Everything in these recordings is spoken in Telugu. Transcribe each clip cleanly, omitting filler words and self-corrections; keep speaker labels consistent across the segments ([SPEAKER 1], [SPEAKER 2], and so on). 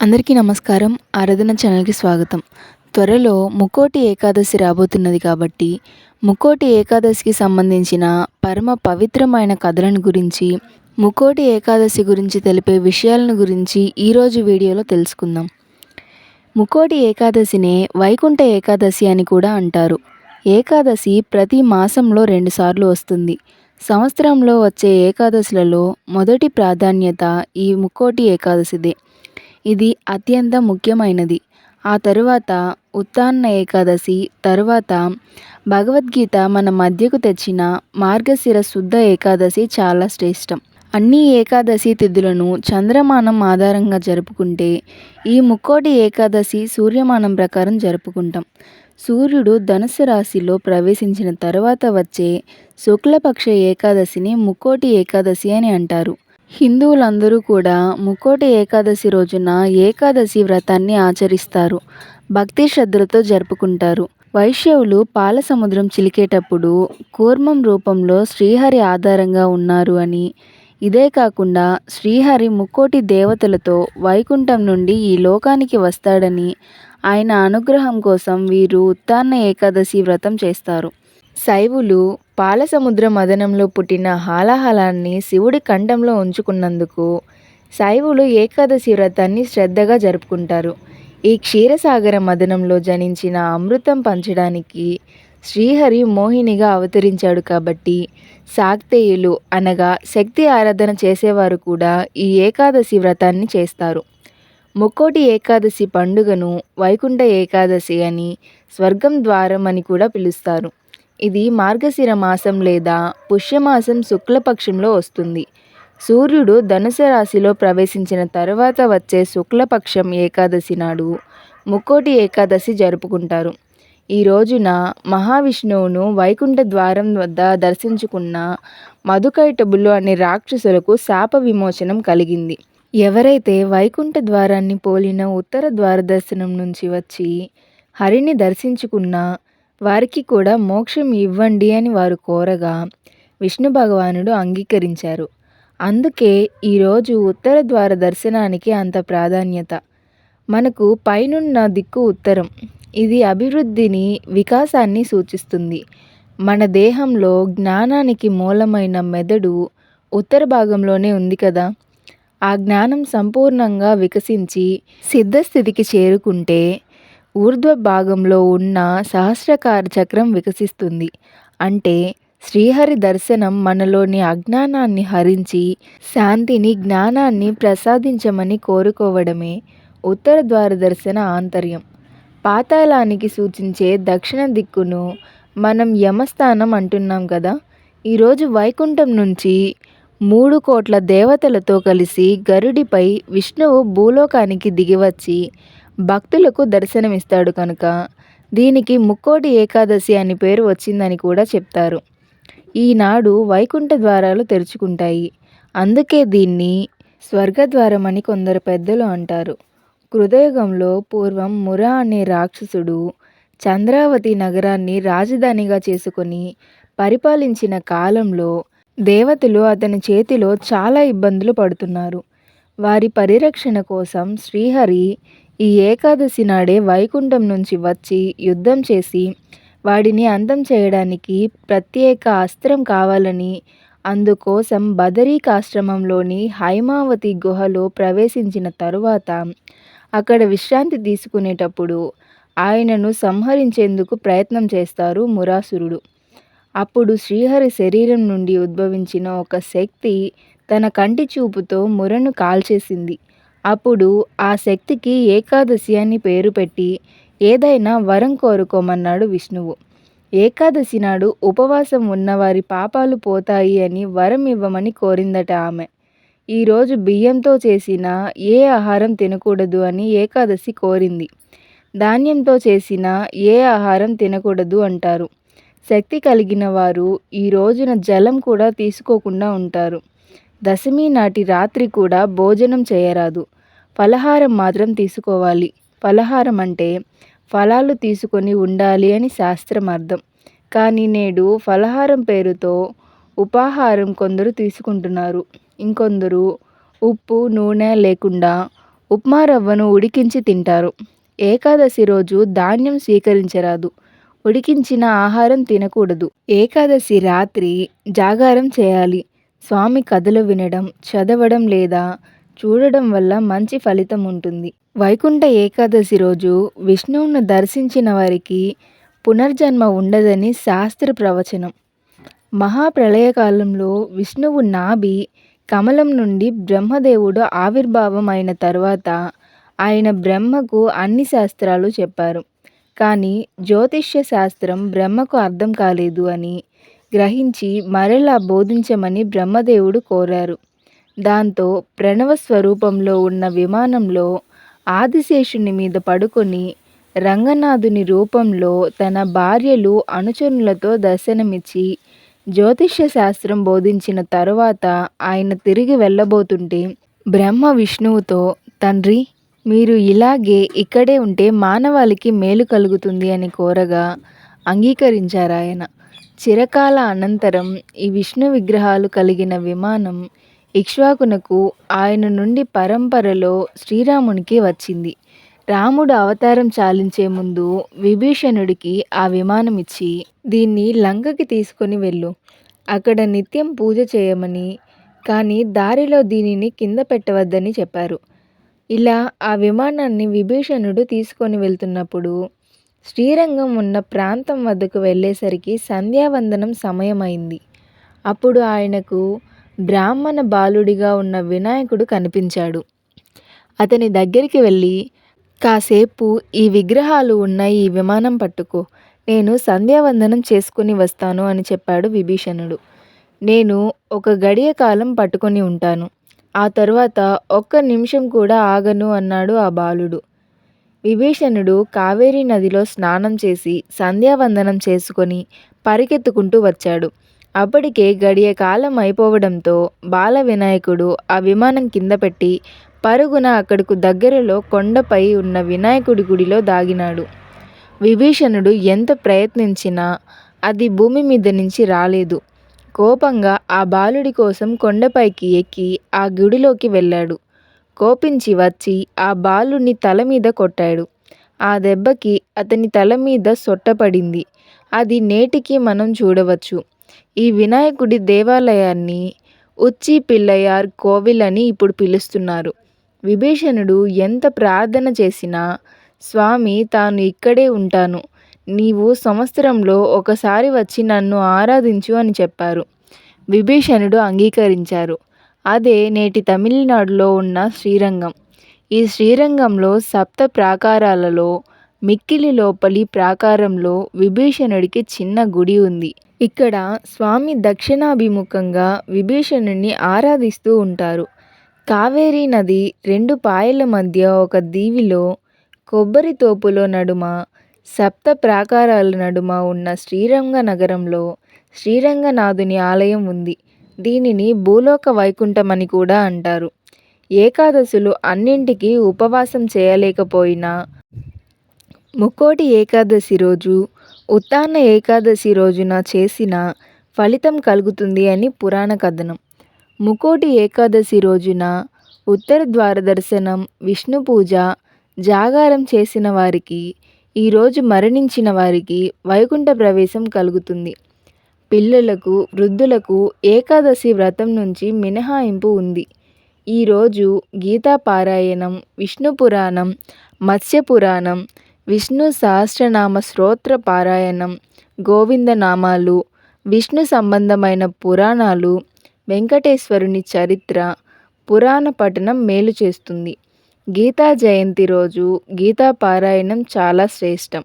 [SPEAKER 1] అందరికీ నమస్కారం. ఆరాధన ఛానల్‌కి స్వాగతం. త్వరలో ముక్కోటి ఏకాదశి రాబోతున్నది కాబట్టి, ముక్కోటి ఏకాదశికి సంబంధించిన పరమ పవిత్రమైన కథలను గురించి, ముక్కోటి ఏకాదశి గురించి తెలిపే విషయాలను గురించి ఈరోజు వీడియోలో తెలుసుకుందాం. ముక్కోటి ఏకాదశినే వైకుంఠ ఏకాదశి అని కూడా అంటారు. ఏకాదశి ప్రతి మాసంలో 2 సార్లు వస్తుంది. సంవత్సరంలో వచ్చే ఏకాదశులలో మొదటి ప్రాధాన్యత ఈ ముక్కోటి ఏకాదశిదే. ఇది అత్యంత ముఖ్యమైనది. ఆ తరువాత ఉత్థాన ఏకాదశి, తరువాత భగవద్గీత మన మధ్యకు తెచ్చిన మార్గశిర శుద్ధ ఏకాదశి చాలా శ్రేష్టం. అన్ని ఏకాదశి తిథులను చంద్రమానం ఆధారంగా జరుపుకుంటే, ఈ ముక్కోటి ఏకాదశి సూర్యమానం ప్రకారం జరుపుకుంటాం. సూర్యుడు ధనుస్సు రాశిలో ప్రవేశించిన తరువాత వచ్చే శుక్లపక్ష ఏకాదశిని ముక్కోటి ఏకాదశి అని అంటారు. హిందువులందరూ కూడా ముక్కోటి ఏకాదశి రోజున ఏకాదశి వ్రతాన్ని ఆచరిస్తారు. భక్తి శ్రద్ధలతో జరుపుకుంటారు. వైష్ణవులు పాల సముద్రం చిలికేటప్పుడు కూర్మం రూపంలో శ్రీహరి ఆధారంగా ఉన్నారు అని, ఇదే కాకుండా శ్రీహరి ముక్కోటి దేవతలతో వైకుంఠం నుండి ఈ లోకానికి వస్తాడని, ఆయన అనుగ్రహం కోసం వీరు ఉత్థాన ఏకాదశి వ్రతం చేస్తారు. శైవులు పాలసముద్ర మదనంలో పుట్టిన హాలాహలాన్ని శివుడి కంఠంలో ఉంచుకున్నందుకు శైవులు ఏకాదశి వ్రతాన్ని శ్రద్ధగా జరుపుకుంటారు. ఈ క్షీరసాగర మదనంలో జనించిన అమృతం పంచడానికి శ్రీహరి మోహినిగా అవతరించాడు కాబట్టి శాక్తేయులు అనగా శక్తి ఆరాధన చేసేవారు కూడా ఈ ఏకాదశి వ్రతాన్ని చేస్తారు. ముక్కోటి ఏకాదశి పండుగను వైకుంఠ ఏకాదశి అని, స్వర్గం ద్వారం అని కూడా పిలుస్తారు. ఇది మార్గశిర మాసం లేదా పుష్యమాసం శుక్లపక్షంలో వస్తుంది. సూర్యుడు ధనుసు రాశిలో ప్రవేశించిన తరువాత వచ్చే శుక్లపక్షం ఏకాదశి నాడు ముక్కోటి ఏకాదశి జరుపుకుంటారు. ఈ రోజున మహావిష్ణువును వైకుంఠ ద్వారం వద్ద దర్శించుకున్న మధుకైటబులు అనే రాక్షసులకు శాప విమోచనం కలిగింది. ఎవరైతే వైకుంఠ ద్వారాన్ని పోలిన ఉత్తర ద్వార దర్శనం నుంచి వచ్చి హరిని దర్శించుకున్నా వారికి కూడా మోక్షం ఇవ్వండి అని వారు కోరగా విష్ణు భగవానుడు అంగీకరించారు. అందుకే ఈరోజు ఉత్తర ద్వార దర్శనానికి అంత ప్రాధాన్యత. మనకు పైనున్న దిక్కు ఉత్తరం. ఇది అభివృద్ధిని, వికాసాన్ని సూచిస్తుంది. మన దేహంలో జ్ఞానానికి మూలమైన మెదడు ఉత్తర భాగంలోనే ఉంది కదా. ఆ జ్ఞానం సంపూర్ణంగా వికసించి సిద్ధస్థితికి చేరుకుంటే ఊర్ధ్వ భాగంలో ఉన్న సహస్రకార చక్రం వికసిస్తుంది. అంటే శ్రీహరి దర్శనం మనలోని అజ్ఞానాన్ని హరించి శాంతిని, జ్ఞానాన్ని ప్రసాదించమని కోరుకోవడమే ఉత్తర ద్వార దర్శన ఆంతర్యం. పాతాళానికి సూచించే దక్షిణ దిక్కును మనం యమస్థానం అంటున్నాం కదా. ఈరోజు వైకుంఠం నుంచి 3 కోట్ల దేవతలతో కలిసి గరుడిపై విష్ణువు భూలోకానికి దిగివచ్చి భక్తులకు దర్శనమిస్తాడు కనుక దీనికి ముక్కోటి ఏకాదశి అని పేరు వచ్చిందని కూడా చెప్తారు. ఈనాడు వైకుంఠ ద్వారాలు తెరుచుకుంటాయి. అందుకే దీన్ని స్వర్గద్వారం అని కొందరు పెద్దలు అంటారు. కృతయుగంలో పూర్వం మురా అనే రాక్షసుడు చంద్రావతి నగరాన్ని రాజధానిగా చేసుకొని పరిపాలించిన కాలంలో దేవతలు అతని చేతిలో చాలా ఇబ్బందులు పడుతున్నారు. వారి పరిరక్షణ కోసం శ్రీహరి ఈ ఏకాదశి నాడే వైకుంఠం నుంచి వచ్చి యుద్ధం చేసి వాడిని అంతం చేయడానికి ప్రత్యేక అస్త్రం కావాలని, అందుకోసం బదరీకాశ్రమంలోని హైమావతి గుహలో ప్రవేశించిన తరువాత అక్కడ విశ్రాంతి తీసుకునేటప్పుడు ఆయనను సంహరించేందుకు ప్రయత్నం చేస్తారు మురాసురుడు. అప్పుడు శ్రీహరి శరీరం నుండి ఉద్భవించిన ఒక శక్తి తన కంటి చూపుతో మురను కాల్చేసింది. అప్పుడు ఆ శక్తికి ఏకాదశి అని పేరు పెట్టి ఏదైనా వరం కోరుకోమన్నాడు విష్ణువు. ఏకాదశి నాడు ఉపవాసం ఉన్నవారి పాపాలు పోతాయి అని వరం ఇవ్వమని కోరిందట ఆమె. ఈరోజు బియ్యంతో చేసిన ఏ ఆహారం తినకూడదు అని ఏకాదశి కోరింది. ధాన్యంతో చేసిన ఏ ఆహారం తినకూడదు అంటారు. శక్తి కలిగిన వారు ఈ రోజున జలం కూడా తీసుకోకుండా ఉంటారు. దశమి నాటి రాత్రి కూడా భోజనం చేయరాదు. ఫలహారం మాత్రం తీసుకోవాలి. ఫలహారం అంటే ఫలాలు తీసుకొని ఉండాలి అని శాస్త్రం అర్థం. కానీ నేడు ఫలహారం పేరుతో ఉపాహారం కొందరు తీసుకుంటున్నారు. ఇంకొందరు ఉప్పు, నూనె లేకుండా ఉప్మా రవ్వను ఉడికించి తింటారు. ఏకాదశి రోజు ధాన్యం స్వీకరించరాదు. ఉడికించిన ఆహారం తినకూడదు. ఏకాదశి రాత్రి జాగారం చేయాలి. స్వామి కథలు వినడం, చదవడం లేదా చూడడం వల్ల మంచి ఫలితం ఉంటుంది. వైకుంఠ ఏకాదశి రోజు విష్ణువును దర్శించిన వారికి పునర్జన్మ ఉండదని శాస్త్ర ప్రవచనం. మహాప్రళయకాలంలో విష్ణువు నాభి కమలం నుండి బ్రహ్మదేవుడు ఆవిర్భావం అయిన తరువాత ఆయన బ్రహ్మకు అన్ని శాస్త్రాలు చెప్పారు. కానీ జ్యోతిష్య శాస్త్రం బ్రహ్మకు అర్థం కాలేదు అని గ్రహించి మరలా బోధించమని బ్రహ్మదేవుడు కోరారు. దాంతో ప్రణవ స్వరూపంలో ఉన్న విమానంలో ఆదిశేషుని మీద పడుకొని రంగనాథుని రూపంలో తన భార్యలు అనుచరులతో దర్శనమిచ్చి జ్యోతిష్య శాస్త్రం బోధించిన తరువాత ఆయన తిరిగి వెళ్ళబోతుంటే బ్రహ్మ విష్ణువుతో, తండ్రి మీరు ఇలాగే ఇక్కడే ఉంటే మానవాళికి మేలు కలుగుతుంది అని కోరగా అంగీకరించారాయన. చిరకాల అనంతరం ఈ విష్ణు విగ్రహాలు కలిగిన విమానం ఇక్ష్వాకునకు ఆయన నుండి పరంపరలో శ్రీరామునికి వచ్చింది. రాముడు అవతారం చాలించే ముందు విభీషణుడికి ఆ విమానం ఇచ్చి, దీన్ని లంకకి తీసుకొని వెళ్ళు, అక్కడ నిత్యం పూజ చేయమని, కానీ దారిలో దీనిని కింద పెట్టవద్దని చెప్పారు. ఇలా ఆ విమానాన్ని విభీషణుడు తీసుకొని వెళ్తున్నప్పుడు శ్రీరంగం ఉన్న ప్రాంతం వద్దకు వెళ్ళేసరికి సంధ్యావందనం సమయమైంది. అప్పుడు ఆయనకు బ్రాహ్మణ బాలుడిగా ఉన్న వినాయకుడు కనిపించాడు. అతని దగ్గరికి వెళ్ళి, కాసేపు ఈ విగ్రహాలు ఉన్న ఈ విమానం పట్టుకో, నేను సంధ్యావందనం చేసుకుని వస్తాను అని చెప్పాడు విభీషణుడు. నేను ఒక గడియ కాలం పట్టుకొని ఉంటాను, ఆ తరువాత ఒక్క నిమిషం కూడా ఆగను అన్నాడు ఆ బాలుడు. విభీషణుడు కావేరీ నదిలో స్నానం చేసి సంధ్యావందనం చేసుకొని పరిగెత్తుకుంటూ వచ్చాడు. అప్పటికే గడియ కాలం అయిపోవడంతో బాల వినాయకుడు ఆ విమానం కింద పెట్టి పరుగున అక్కడకు దగ్గరలో కొండపై ఉన్న వినాయకుడి గుడిలో దాగినాడు. విభీషణుడు ఎంత ప్రయత్నించినా అది భూమి మీద నుంచి రాలేదు. కోపంగా ఆ బాలుడి కోసం కొండపైకి ఎక్కి ఆ గుడిలోకి వెళ్ళాడు. కోపించి వచ్చి ఆ బాలుని తల మీద కొట్టాడు. ఆ దెబ్బకి అతని తల మీద సొట్టపడింది. అది నేటికి మనం చూడవచ్చు. ఈ వినాయకుడి దేవాలయాన్ని ఉచ్చి పిల్లయార్ కోవిల్ అని ఇప్పుడు పిలుస్తున్నారు. విభీషణుడు ఎంత ప్రార్థన చేసినా స్వామి తాను ఇక్కడే ఉంటాను, నీవు సంవత్సరంలో ఒకసారి వచ్చి నన్ను ఆరాధించు అని చెప్పారు. విభీషణుడు అంగీకరించారు. అదే నేటి తమిళనాడులో ఉన్న శ్రీరంగం. ఈ శ్రీరంగంలో సప్త ప్రాకారాలలో మిక్కిలి లోపలి ప్రాకారంలో విభీషణుడికి చిన్న గుడి ఉంది. ఇక్కడ స్వామి దక్షిణాభిముఖంగా విభీషణుడిని ఆరాధిస్తూ ఉంటారు. కావేరీ నది రెండు పాయల మధ్య ఒక దీవిలో కొబ్బరి తోపులో నడుమ సప్త ప్రాకారాల నడుమ ఉన్న శ్రీరంగ నగరంలో శ్రీరంగనాథుని ఆలయం ఉంది. దీనిని భూలోక వైకుంఠం అని కూడా అంటారు. ఏకాదశులు అన్నింటికీ ఉపవాసం చేయలేకపోయినా ముక్కోటి ఏకాదశి రోజు, ఉత్తాన ఏకాదశి రోజున చేసిన ఫలితం కలుగుతుంది అని పురాణ కథనం. ముక్కోటి ఏకాదశి రోజున ఉత్తర ద్వార దర్శనం, విష్ణు పూజ, జాగారం చేసిన వారికి, ఈరోజు మరణించిన వారికి వైకుంఠ ప్రవేశం కలుగుతుంది. పిల్లలకు, వృద్ధులకు ఏకాదశి వ్రతం నుంచి మినహాయింపు ఉంది. ఈరోజు గీతా పారాయణం, విష్ణు పురాణం, మత్స్య పురాణం, విష్ణు సహస్రనామ స్తోత్ర పారాయణం, గోవిందనామాలు, విష్ణు సంబంధమైన పురాణాలు, వెంకటేశ్వరుని చరిత్ర, పురాణ పఠనం మేలు చేస్తుంది. గీతా జయంతి రోజు గీతా పారాయణం చాలా శ్రేష్టం.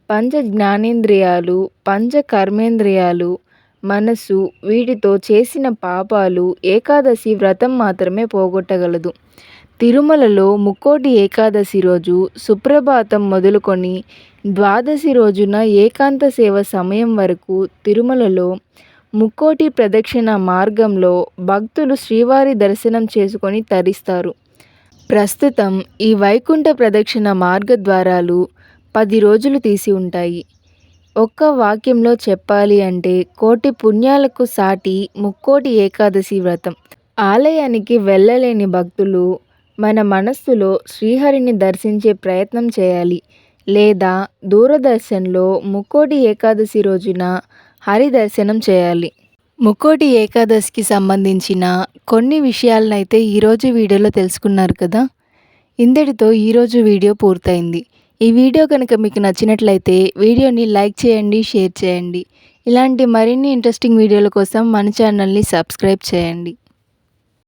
[SPEAKER 1] పంచ జ్ఞానేంద్రియాలు, పంచ కర్మేంద్రియాలు, మనసు వీటితో చేసిన పాపాలు ఏకాదశి వ్రతం మాత్రమే పోగొట్టగలదు. తిరుమలలో ముక్కోటి ఏకాదశి రోజు సుప్రభాతం మొదలుకొని ద్వాదశి రోజున ఏకాంత సేవ సమయం వరకు తిరుమలలో ముక్కోటి ప్రదక్షిణ మార్గంలో భక్తులు శ్రీవారి దర్శనం చేసుకొని తరిస్తారు. ప్రస్తుతం ఈ వైకుంఠ ప్రదక్షిణ మార్గద్వారాలు 10 రోజులు తీసి ఉంటాయి. ఒక్క వాక్యంలో చెప్పాలి అంటే కోటి పుణ్యాలకు సాటి ముక్కోటి ఏకాదశి వ్రతం. ఆలయానికి వెళ్ళలేని భక్తులు మన మనస్సులో శ్రీహరిని దర్శించే ప్రయత్నం చేయాలి. లేదా దూరదర్శన్‌లో ముక్కోటి ఏకాదశి రోజున హరి దర్శనం చేయాలి. ముక్కోటి ఏకాదశికి సంబంధించిన కొన్ని విషయాలనైతే ఈరోజు వీడియోలో తెలుసుకున్నారు కదా! ఇంతటితో ఈరోజు వీడియో పూర్తయింది. ఈ వీడియో కనుక మీకు నచ్చినట్లయితే వీడియోని లైక్ చేయండి, షేర్ చేయండి. ఇలాంటి మరిన్ని ఇంట్రెస్టింగ్ వీడియోల కోసం మన ఛానల్‌ని సబ్స్క్రైబ్ చేయండి.